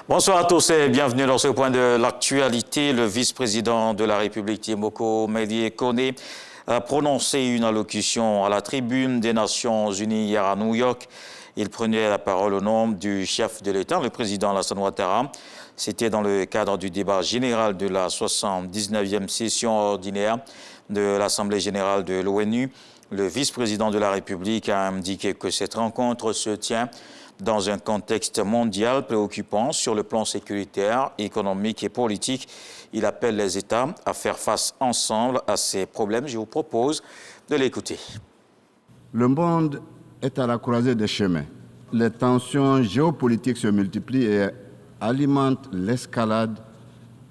Bonsoir à tous et bienvenue dans ce point de l'actualité. Le vice-président de la République, Temboko Médié Koné, a prononcé une allocution à la tribune des Nations Unies hier à New York. Il prenait la parole au nom du chef de l'État, le président Alassane Ouattara. C'était dans le cadre du débat général de la 79e session ordinaire de l'Assemblée générale de l'ONU. Le vice-président de la République a indiqué que cette rencontre se tient dans un contexte mondial préoccupant sur le plan sécuritaire, économique et politique. Il appelle les États à faire face ensemble à ces problèmes. Je vous propose de l'écouter. Le monde est à la croisée des chemins. Les tensions géopolitiques se multiplient et alimentent l'escalade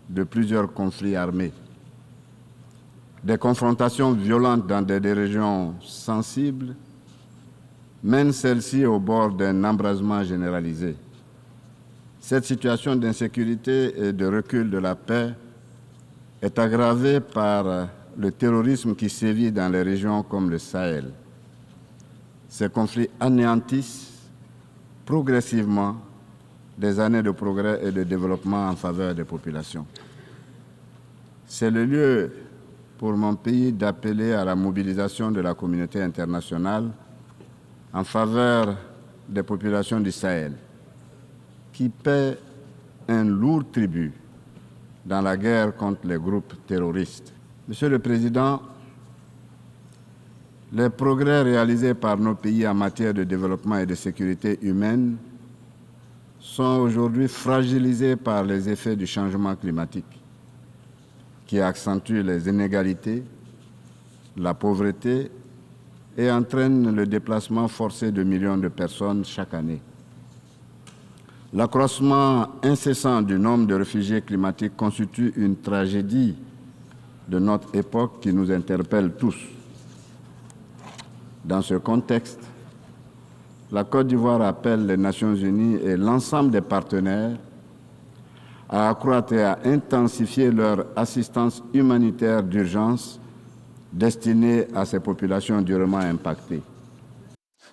de plusieurs conflits armés. Des confrontations violentes dans des régions sensibles mènent celles-ci au bord d'un embrasement généralisé. Cette situation d'insécurité et de recul de la paix est aggravée par le terrorisme qui sévit dans les régions comme le Sahel. Ces conflits anéantissent progressivement des années de progrès et de développement en faveur des populations. C'est le lieu pour mon pays d'appeler à la mobilisation de la communauté internationale en faveur des populations du Sahel, qui paient un lourd tribut dans la guerre contre les groupes terroristes. Monsieur le Président, les progrès réalisés par nos pays en matière de développement et de sécurité humaine sont aujourd'hui fragilisés par les effets du changement climatique, qui accentue les inégalités, la pauvreté et entraîne le déplacement forcé de millions de personnes chaque année. L'accroissement incessant du nombre de réfugiés climatiques constitue une tragédie de notre époque qui nous interpelle tous. Dans ce contexte, la Côte d'Ivoire appelle les Nations Unies et l'ensemble des partenaires à accroître et à intensifier leur assistance humanitaire d'urgence destinée à ces populations durement impactées.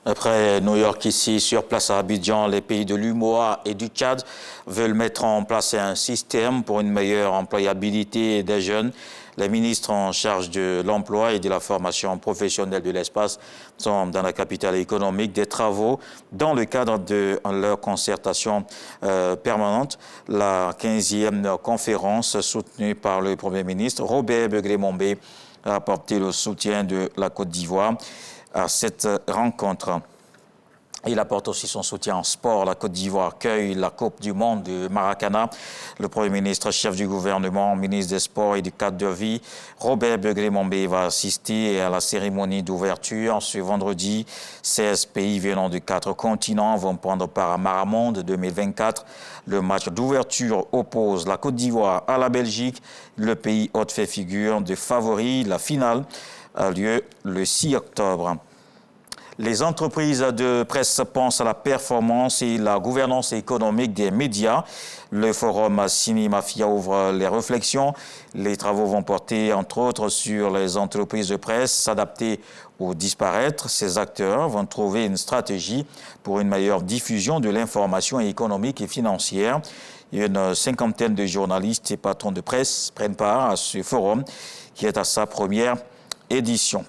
Après New York, ici, sur place à Abidjan, les pays de l'UMOA et du Tchad veulent mettre en place un système pour une meilleure employabilité des jeunes. Les ministres en charge de l'emploi et de la formation professionnelle de l'espace sont dans la capitale économique des travaux dans le cadre de leur concertation permanente. La 15e conférence soutenue par le Premier ministre Robert Begré-Mombé a apporté le soutien de la Côte d'Ivoire à cette rencontre. Il apporte aussi son soutien en sport. La Côte d'Ivoire accueille la Coupe du Monde de Maracana. Le Premier ministre, chef du gouvernement, ministre des Sports et du cadre de vie, Robert Begré-Mombé va assister à la cérémonie d'ouverture ce vendredi. 16 pays venant de 4 continents vont prendre part à Maramonde 2024. Le match d'ouverture oppose la Côte d'Ivoire à la Belgique. Le pays hôte fait figure de favori. La finale a lieu le 6 octobre. Les entreprises de presse pensent à la performance et la gouvernance économique des médias. Le forum Sini Mafia ouvre les réflexions. Les travaux vont porter, entre autres, sur les entreprises de presse, s'adapter ou disparaître. Ces acteurs vont trouver une stratégie pour une meilleure diffusion de l'information économique et financière. Une cinquantaine de journalistes et patrons de presse prennent part à ce forum qui est à sa première édition.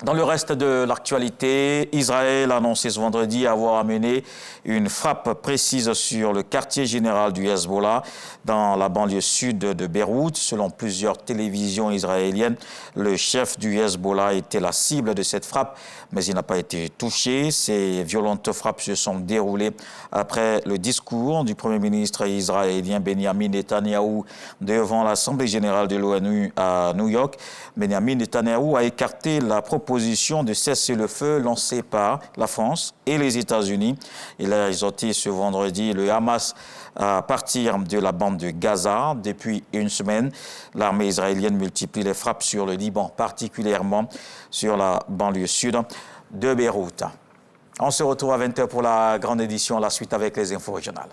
Dans le reste de l'actualité, Israël a annoncé ce vendredi avoir amené une frappe précise sur le quartier général du Hezbollah dans la banlieue sud de Beyrouth. Selon plusieurs télévisions israéliennes, le chef du Hezbollah était la cible de cette frappe, mais il n'a pas été touché. Ces violentes frappes se sont déroulées après le discours du Premier ministre israélien Benjamin Netanyahou devant l'Assemblée générale de l'ONU à New York. Benjamin Netanyahou a écarté la proposition de cessez-le-feu lancée par la France et les États-Unis. Il a exhorté ce vendredi le Hamas à partir de la bande de Gaza. Depuis une semaine, l'armée israélienne multiplie les frappes sur le Liban, particulièrement sur la banlieue sud de Beyrouth. On se retrouve à 20h pour la grande édition, la suite avec les infos régionales.